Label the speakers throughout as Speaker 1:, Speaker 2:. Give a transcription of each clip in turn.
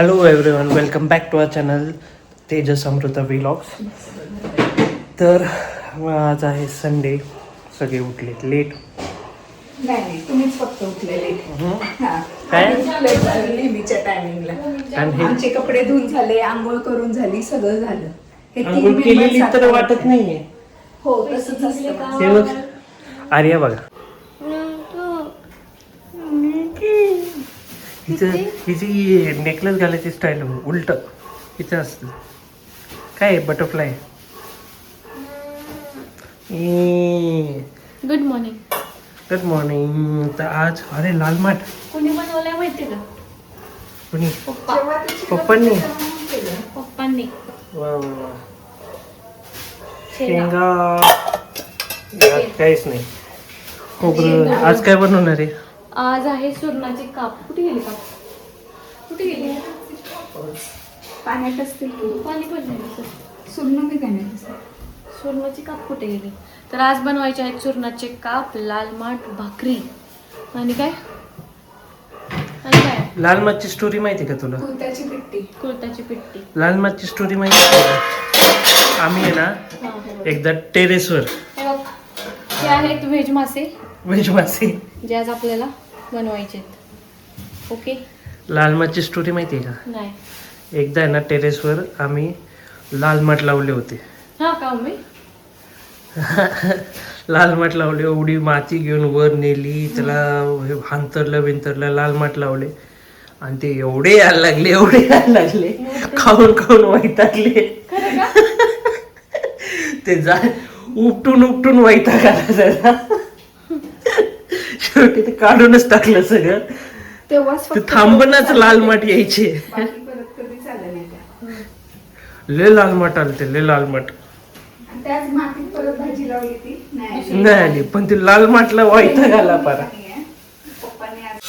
Speaker 1: Hello everyone, welcome back to our channel Tejas Amruta vlogs. तर आज आहे संडे, सगळे उठलेत लेट.
Speaker 2: नाही तुम्हीच फक्त उठलेले.
Speaker 1: काय
Speaker 2: नेहमीच्या टायमिंगला आमचे कपडे धुवून झाले, आंघोळ करून झाली, सगळं झालं. हे तीन
Speaker 1: आंघोळ केलेली
Speaker 2: मेंबर
Speaker 1: तर वाटत नाहीये.
Speaker 2: हो तसंच असतं.
Speaker 1: ते बघ आर्या बघा, हिची नेकलेस घालायची स्टाईल उलट हिचं असतं. काय butterfly.
Speaker 3: Good morning.
Speaker 1: Good morning. तर आज अरे लाल माठ
Speaker 3: कोणी बनवलंय माहिती का?
Speaker 1: कोणी?
Speaker 3: पप्पा.
Speaker 1: पप्पांनी.
Speaker 3: पप्पांनी.
Speaker 1: वा वा वा. शेंगा काहीच नाही. खोबरं. आज काय बनवणार आहे?
Speaker 3: आज आहे सुरणाचे काप. कुठे गेले काप? कुठे गेले?
Speaker 2: पाण्यात असतील की
Speaker 3: पाणी पडलं सर.
Speaker 2: सुर्ण बी पाण्यात.
Speaker 3: सुरणाचे काप कुठे गेले? तर आज बनवायचे आहेत सुरणाचे काप, लाल माठ, भाकरी आणि काय
Speaker 1: लाल माठची स्टोरी माहिती का तुला?
Speaker 2: कुर्त्याची पिट्टी.
Speaker 3: कुळताची पिट्टी.
Speaker 1: लाल माठची स्टोरी माहिती आहे का? आम्ही आहे ना एकदा टेरेसवर
Speaker 3: हे बघ, हे आहेत व्हेज मासे
Speaker 1: व्हेज मासे.
Speaker 3: जे आज आपल्याला बनवायचे आहेत. ओके.
Speaker 1: लाल माठची स्टोरी माहिती आहे का?
Speaker 3: नाही.
Speaker 1: एकदा आहे ना टेरेसवर आम्ही लाल माठ लावले होते.
Speaker 3: हा का मम्मी?
Speaker 1: लाल माठ लावले, एवढी माती घेऊन वर नेली, त्याला हांतरलं बिंतरलं, लाल माठ लावले आणि ते एवढे यायला लागले खाऊन खाऊन वैतागले. ते जा उपटून वैताग आला त्याला. शेवटी ते काढूनच टाकलं सगळं.
Speaker 2: तेव्हाच
Speaker 1: ते थांबनाच लाल माठ यायचे.
Speaker 2: बाकी परत कधी चाललं नाही त्या.
Speaker 1: लय लाल माठ आलते, लय लाल माठ.
Speaker 2: त्याच मातीत परत भाजी लावली ती
Speaker 1: नाही आली, पण ते लाल माठला वैताग आला पारा.
Speaker 2: पप्पांनी आज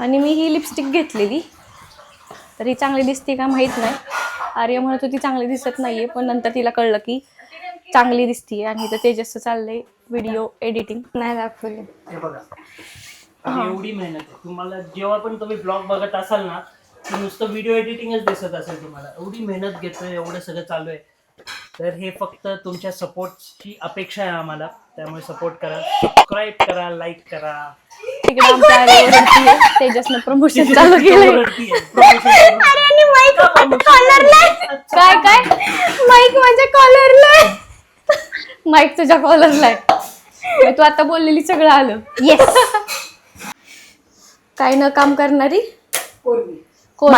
Speaker 3: आणि मी ही लिपस्टिक घेतलेली, तर ही चांगली दिसते का माहीत नाही. आर्य म्हणत होती चांगली दिसत नाहीये, पण नंतर तिला कळलं की चांगली दिसतीये. आणि इथं तेजसचं चाललंय व्हिडिओ एडिटिंग. नाही दाखवले.
Speaker 1: हे बघा, आणि एवढी मेहनत आहे. तुम्हाला जेव्हा पण तुम्ही ब्लॉग बघत असाल ना, तर नुसतं व्हिडिओ एडिटिंगच दिसत असेल तुम्हाला. एवढी मेहनत घेतोय, एवढं सगळं चालू आहे. तर हे फक्त तुमच्या सपोर्टची अपेक्षा आहे आम्हाला. त्यामुळे सपोर्ट करा, सबस्क्राईब करा, लाईक करा.
Speaker 3: तिकडे आमच्या आर्यवरती तेजसनं प्रमोशन चालू केलंय. काय काय माईक माझ्या कॉलरला. माईक तुझ्या कॉलरला आहे. तू आता बोललेली सगळं आलं. येस. काय न काम करणारी
Speaker 2: पोरगी
Speaker 3: कोण?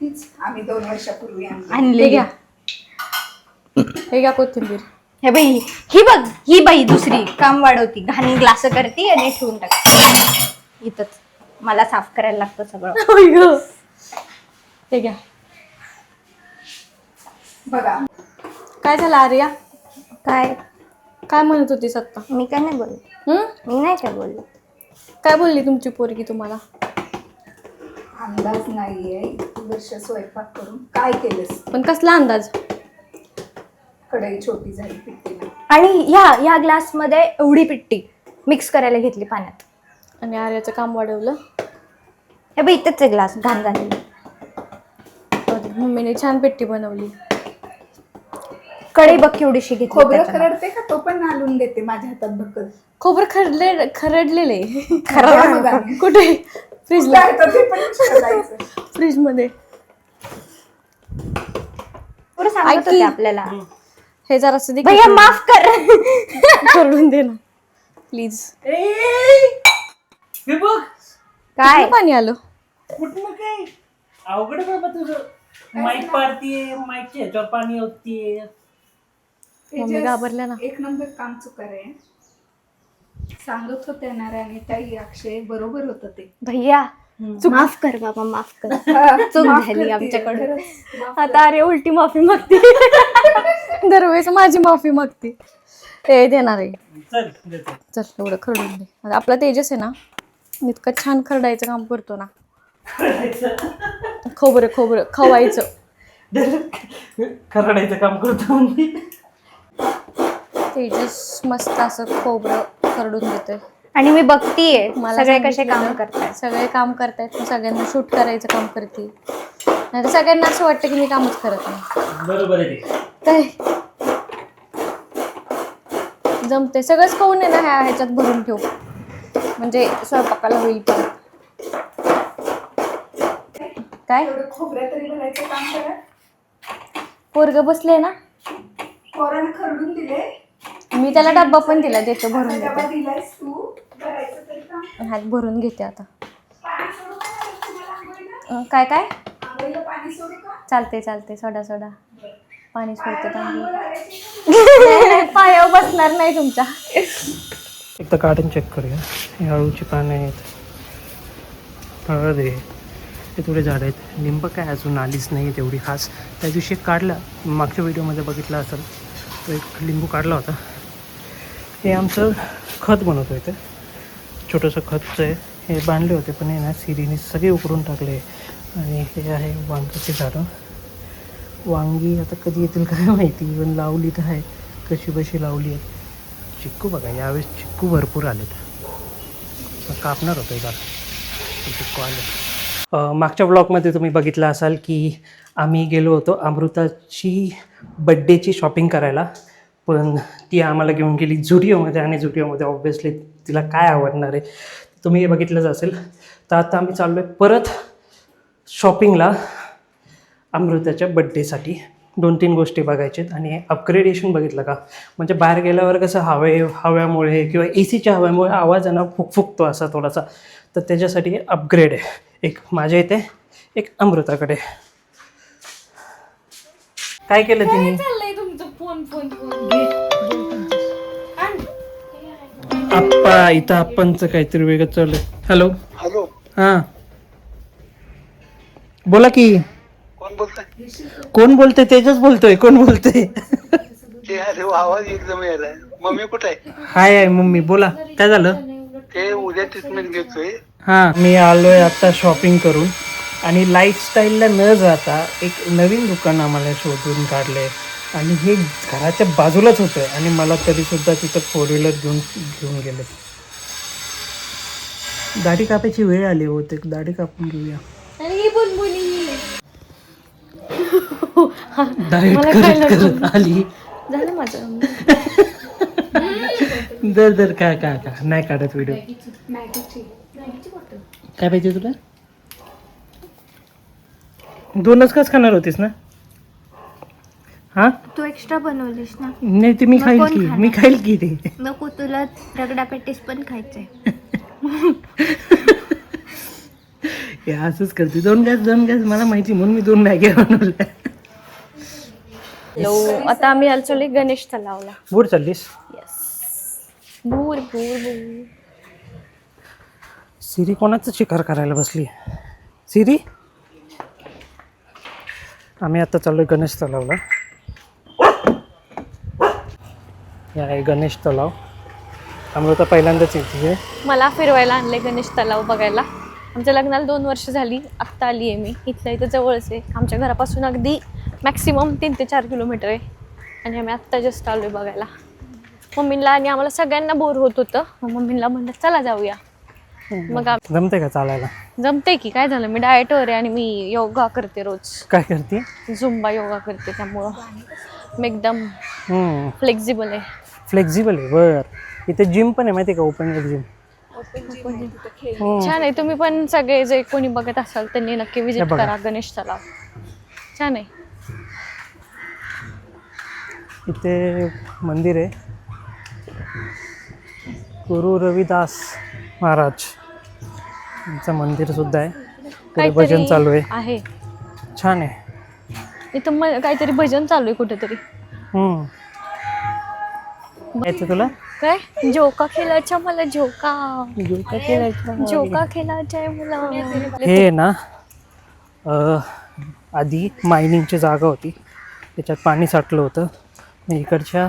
Speaker 2: तीच आम्ही 2 वर्षापूर्वी
Speaker 3: आणले. घ्या, हे घ्या कोथिंबीर.
Speaker 4: हे बाई, ही बघ, ही बाई दुसरी काम वाढवती, घाणी ग्लास करती आणि ठेवून टाकते इथंच. मला साफ करायला लागतं सगळं.
Speaker 3: हे घ्या.
Speaker 2: बघा.
Speaker 3: काय झालं आर्या?
Speaker 4: काय
Speaker 3: काय म्हणत होतीस आता?
Speaker 4: मी काय नाही बोलले. मी नाही काय बोलले.
Speaker 3: काय बोलली तुमची पोरगी तुम्हाला?
Speaker 2: अंदाज नाहीये. इतकी वर्ष स्वयंपाक करून काय केलंस?
Speaker 3: पण कसला अंदाज?
Speaker 2: कढई छोटी झाली पिट्टीला.
Speaker 4: आणि या ग्लास मध्ये एवढी पिट्टी मिक्स करायला घेतली पाण्यात.
Speaker 3: आणि आर्याचं काम वाढवलं.
Speaker 4: हे बाई, इथंच ग्लास घाण झालेली.
Speaker 3: मम्मीने छान पेट्टी बनवली.
Speaker 4: कढई बघ केवढीशी घेतली.
Speaker 2: खोबरं
Speaker 4: त्याच्यामध्ये.
Speaker 2: खरडते का? तो पण घालून देते माझ्या हातात भक्कल.
Speaker 3: खोबरं खरडलेले.
Speaker 2: बघा.
Speaker 3: कुठे? फ्रीजला.
Speaker 2: काय तर ते पण शोधायचं.
Speaker 3: फ्रीज मध्ये.
Speaker 4: पुढे सांगत होते आपल्याला.
Speaker 3: हे जरासं दे.
Speaker 4: भैया माफ कर.
Speaker 3: खरडून दे ना प्लीज.
Speaker 1: हे बघ
Speaker 4: काय
Speaker 3: पाणी आलं.
Speaker 1: कुठलं काय अवघड बाबा तुझं. माईक पाडतीये, माईकच्या ह्याच्यावर पाणी होतीये.
Speaker 3: मम्मी घाबरल्या ना.
Speaker 2: 1 नंबर काम चुकार आहे. सांगत होते नारायणी ताई, अक्षय बरोबर होतं ते.
Speaker 4: भैया माफ कर बाबा, माफ कर. चूक झाली आमच्याकडून.
Speaker 3: आता आर्या उलटी माफी मागते. दरवेळेस माझी माफी मागते. ते देणार आहे.
Speaker 1: चल देतो.
Speaker 3: चल एवढं खरडून दे. आता आपला तेजस आहे ना, इतकं छान खरडायचं काम करतो ना. खोबरं खवायचं.
Speaker 1: खरडायचं काम करतो.
Speaker 3: तेजस मस्त असं खोबरं खरडून देते.
Speaker 4: आणि मी बघतीये
Speaker 3: मला
Speaker 4: सगळे कसे
Speaker 3: सांगितलं
Speaker 4: काम
Speaker 3: तर
Speaker 4: करतात.
Speaker 3: सगळे काम करतायत पण सगळ्यांना शूट करायचं काम करते. नाही तर सगळ्यांना असं वाटतं की मी कामच करत नाही.
Speaker 1: बरोबर आहे ते.
Speaker 3: काय जमते सगळंच खाऊन आहे ना ह्याच्यात भरून ठेव म्हणजे स्वयंपाकाला होईल परत. काय
Speaker 2: एवढं खोबऱ्या तरी भरायचं काम करा.
Speaker 3: पोरग बसले ना
Speaker 2: पोरानं खरडून दिले.
Speaker 3: मी त्याला डब्बा पण दिला देतो भरून
Speaker 2: डबा
Speaker 3: देते.
Speaker 2: दिलायस तू भरायचं तरी काम.
Speaker 3: हात भरून घेते आता.
Speaker 2: पाणी सोडू का तुम्हाला आंघोळीला?
Speaker 3: काय काय
Speaker 2: आंघोळीला पाणी सोडू का?
Speaker 3: चालते सोडा पाणी सोडते
Speaker 2: आंघोळ करायची का?
Speaker 3: पायावर बसणार नाही तुमच्या.
Speaker 1: एक तर गार्डन चेक करूया. हे हळूची पानं आहेत, हळद आहे, हे थोडे झाड आहेत. लिंब काय अजून आलीच नाही तेवढी खास. त्या दिवशी एक काढला, मागच्या व्हिडिओमध्ये बघितला असेल, तो एक लिंबू काढला होता. हे आमचं खत बनवतो इथे, छोटंसं खतचं आहे. हे बांधले होते पण हे ना सिरीने सगळे उकरून टाकले. आणि हे आहे वांग्याची झाडं. वांगी आता कधी येतील काय माहिती, पण लावली तर आहे, कशी बशी लावली आहे. चिक्कू बघा, यावेळेस चिक्कू भरपूर आलेत. कापणार होतं एका चिक्कू आले. मागच्या ब्लॉगमध्ये तुम्ही बघितलं असाल की आम्ही गेलो होतो अमृताची बड्डेची शॉपिंग करायला, पण ती आम्हाला घेऊन गेली झुडिओमध्ये. आणि झुडिओमध्ये ऑब्व्हियसली तिला काय आवडणार आहे तुम्ही हे बघितलंच असेल. तर आता आम्ही चाललो आहे परत शॉपिंगला अमृताच्या बड्डेसाठी. 2-3 गोष्टी बघायच्यात. आणि अपग्रेडेशन बघितलं का, म्हणजे बाहेर गेल्यावर कसं हव्यामुळे किंवा ACच्या हव्यामुळे आवाज आहे ना फुकतो असा थोडासा, तर त्याच्यासाठी अपग्रेड आहे. एक माझ्या इथे, एक अमृताकडे. काय केलं तिने? आप्पा इथं आप्पांचं काहीतरी वेगळं चालू आहे. हॅलो
Speaker 5: हॅलो,
Speaker 1: हां बोला की.
Speaker 5: कोण बोलताय?
Speaker 1: कोण बोलते? तेजच बोलतोय. कोण बोलते?
Speaker 5: ते अरे आवाज एकदम यायलाय. मम्मी कुठे आहे?
Speaker 1: हाय मम्मी, बोला काय झालं?
Speaker 5: ते उद्या ट्रीटमेंट घेतोय.
Speaker 1: हां, मी आलोय आता शॉपिंग करून. आणि लाईफस्टाईलला न जाता एक नवीन दुकान आम्हाला शोधून काढले. आणि हे घराच्या बाजूलाच होतं. आणि मला तरीसुद्धा तिथं 4 व्हीलर घेऊन गेले. दाढी कापायची वेळ आली होती, दाढी कापून घेऊया. डाएट करत आली.
Speaker 3: झालं माझं.
Speaker 1: दर काय नाही काढत व्हिडिओ. काय पाहिजे तुला? 2च कस खाणार होतीस ना? हा,
Speaker 4: तू एक्स्ट्रा बनवलीस ना.
Speaker 1: नाही ते मी
Speaker 4: मग
Speaker 1: खाईल
Speaker 4: कोण
Speaker 1: की,
Speaker 4: खाणार?
Speaker 1: मी खाईल की ते.
Speaker 4: नको, तुला रगडा पेटीस पण खायचंय.
Speaker 1: हे असंच करते. 2 गॅस मला माहिती, म्हणून मी 2 मॅगी बनवल्या.
Speaker 3: आता आम्ही आलो गणेश तलावला.
Speaker 1: बोर चाललीस?
Speaker 3: भूर
Speaker 1: सिरी कोणाचं शिकार करायला बसली? सिरी, आम्ही आता चाललोय गणेश तलावला. हे आहे गणेश तलाव. अमृता पहिल्यांदाच येते.
Speaker 3: मला फिरवायला आणले गणेश तलाव बघायला. आमच्या लग्नाला 2 वर्ष झाली, आत्ता आली आहे मी. इथं जवळच आहे, आमच्या घरापासून अगदी मॅक्सिमम 3 ते 4 किलोमीटर आहे. आणि आम्ही आत्ता जस्ट आलोय बघायला. मम्मीला आणि आम्हाला सगळ्यांना बोर होत होतं, मग मम्मीला म्हणलं चला जाऊया. मग
Speaker 1: जमते का चालायला?
Speaker 3: जमते की, काय झालं, मी डाएटवर आहे आणि मी योगा करते रोज.
Speaker 1: काय करते?
Speaker 3: झुंबा योगा करते, त्यामुळं मी एकदम फ्लेक्झिबल आहे.
Speaker 1: फ्लेक्झिबल आहे. बरं, इथे जिम पण आहे माहिती आहे का, ओपन एअर जिम.
Speaker 3: छान आहे. तुम्ही पण सगळे जे कोणी बघत असाल त्यांनी नक्की विजिट
Speaker 1: बघा.
Speaker 3: करा गणेश तलाव. छान आहे.
Speaker 1: इथे मंदिर आहे, गुरु रविदास महाराज यांचं मंदिर सुद्धा आहे. पुढे भजन चालू आहे. छान आहे.
Speaker 3: इथं काहीतरी भजन चालू आहे कुठेतरी.
Speaker 1: यायचं तुला?
Speaker 3: काय झोका खेळायचा मला, झोका
Speaker 1: जोका
Speaker 3: खेळायचा आहे मला.
Speaker 1: हे ना आधी मायनिंगची जागा होती, त्याच्यात पाणी साठलं होतं. इकडच्या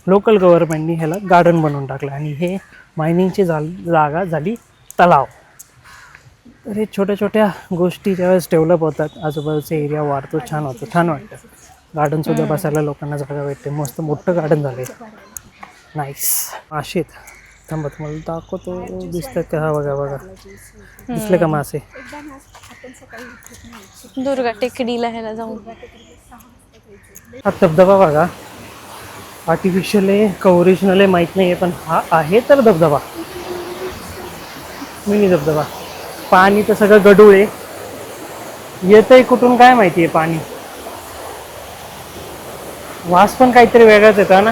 Speaker 1: लोकल गव्हर्नमेंटनी ह्याला गार्डन बनवून टाकलं. आणि हे मायनिंगची जागा झाली तलाव. तर हे छोट्या छोट्या गोष्टी ज्यावेळेस डेव्हलप होतात, आजूबाजूचा एरिया वाढतो, छान होतं, छान वाटतं. गार्डनसुद्धा बसायला लोकांना जागा भेटते. मस्त मोठं गार्डन झालं आहे. नाईस. मासे आहेत. थांबा तुम्हाला दाखवतो, दिसतात का? हा बघा बघा, दिसले का मासे?
Speaker 3: दुर्गा टेकडीला ह्याला जाऊन.
Speaker 1: हा धबधबा बघा, आर्टिफिशियल आहे का ओरिजिनल आहे माहीत नाही आहे, पण हा आहे तर धबधबा, मिनी धबधबा. पाणी तर सगळं गढूळ आहे, येतंय कुठून काय माहिती आहे पाणी. वास पण काहीतरी वेगळाच येतो ना.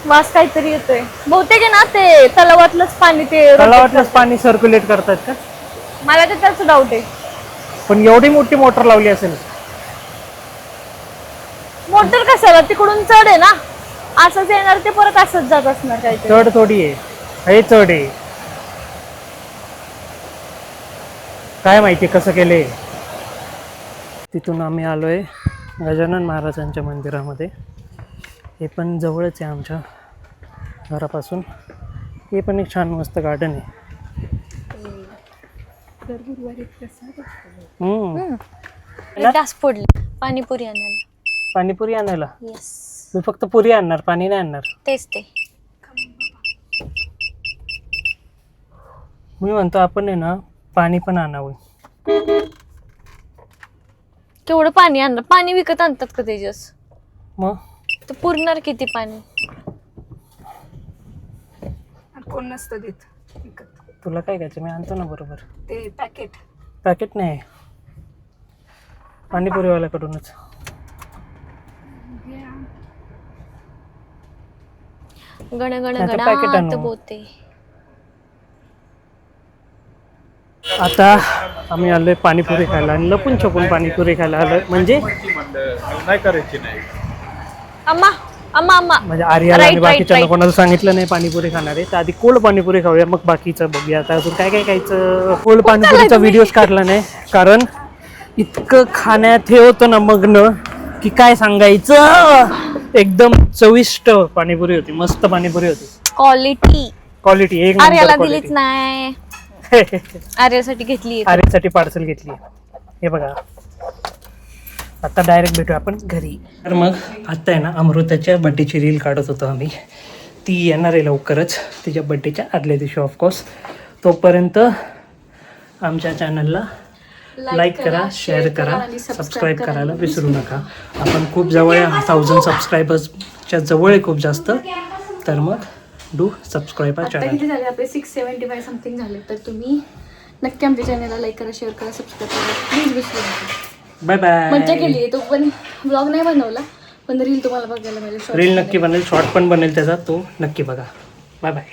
Speaker 3: वास काहीतरी येतोय बहुतेक आहे ना, ते तलावातलंच पाणी, ते
Speaker 1: मला वाटलंच पाणी सर्क्युलेट करतात का.
Speaker 3: मला तर त्याच डाऊट आहे.
Speaker 1: पण एवढी मोठी मोटर लावली असेल.
Speaker 3: मोटर कशाला, तिकडून चढ आहे ना, असंच येणार ते परत असंच जात असणार काहीतरी.
Speaker 1: चढ थोडी आहे, हे चढ आहे. काय माहिती कसं केलंय. तिथून आम्ही आलोय गजानन महाराजांच्या मंदिरामध्ये. हे पण जवळच आहे आमच्या घरापासून. हे पण एक छान मस्त गार्डन आहे.
Speaker 3: डास फोडले पाणीपुरी आणायला.
Speaker 1: पाणीपुरी आणायला?
Speaker 3: येस,
Speaker 1: मी फक्त पुरी आणणार, पाणी नाही आणणार.
Speaker 3: तेच ते.
Speaker 1: मी म्हणतो आपण आहे ना पाणी पण आणावं.
Speaker 3: केवढं पाणी आणणार? पाणी विकत आणतात का तेजस?
Speaker 1: मग
Speaker 3: तर पुरणार किती पाणी?
Speaker 2: कोण नसतं देत विकत.
Speaker 1: तुला काय घ्यायचं, मी आणतो ना बरोबर.
Speaker 2: ते पॅकेट.
Speaker 1: पॅकेट नाही, पाणीपुरीवाल्याकडूनच.
Speaker 3: गण गण
Speaker 1: नाही तर packet
Speaker 3: गणात
Speaker 1: आणू.
Speaker 3: बोते.
Speaker 1: आता आम्ही आलोय पाणीपुरी खायला, आणि लपून छपून पाणीपुरी खायला आलोय. म्हणजे
Speaker 3: अम्मा अम्मा अम्मा,
Speaker 1: म्हणजे आर्याला आणि
Speaker 3: Right,
Speaker 1: बाकीच्या
Speaker 3: right.
Speaker 1: कोणाला सांगितलं नाही पाणीपुरी खाणार आहे. तर आधी कोल्ड पाणीपुरी खाऊया, मग बाकीचं बघूया. आता अजून काय काय खायचं. कोल्ड पाणीपुरीचा व्हिडिओच काढला नाही, कारण इतकं खाण्यात हे होतं ना मग्न, की काय सांगायचं. एकदम चविष्ट पाणीपुरी होती, मस्त पाणीपुरी होती. क्वालिटी एक
Speaker 3: आर्याला
Speaker 1: नंबर
Speaker 3: दिलीच
Speaker 1: क्वालिटी.
Speaker 3: नाही, आर्यासाठी घेतली.
Speaker 1: आर्यासाठी पार्सल घेतली. हे बघा, आता डायरेक्ट भेटू आपण घरी. तर मग आता आहे ना अमृताच्या बड्डेची रील काढत होतो आम्ही. ती येणार आहे लवकरच, तिच्या बड्डेच्या आदल्या दिवशी ऑफकोर्स. तोपर्यंत आमच्या चॅनलला लाईक करा, शेअर करा, सबस्क्राईब करायला विसरू नका. आपण खूप जवळ आहे, 1000 सबस्क्रायबर्सच्या जवळ आहे खूप जास्त. तर मग डू सबस्क्राईब
Speaker 3: आता
Speaker 1: चॅनल.
Speaker 3: किती झाले आपले? 675 समथिंग झाले. तर तुम्ही नक्की आमच्या चॅनलला लाईक करा, शेअर करा, सबस्क्राईब करा, प्लीज विसरू नका.
Speaker 1: Bye bye.
Speaker 3: मज्जा केली आहे. तो पण ब्लॉग नाही बनवला, पण रील तुम्हाला बघायला मिळेल.
Speaker 1: रील नक्की बनेल, शॉर्ट पण बनेल त्याचा, तो नक्की बघा. Bye bye.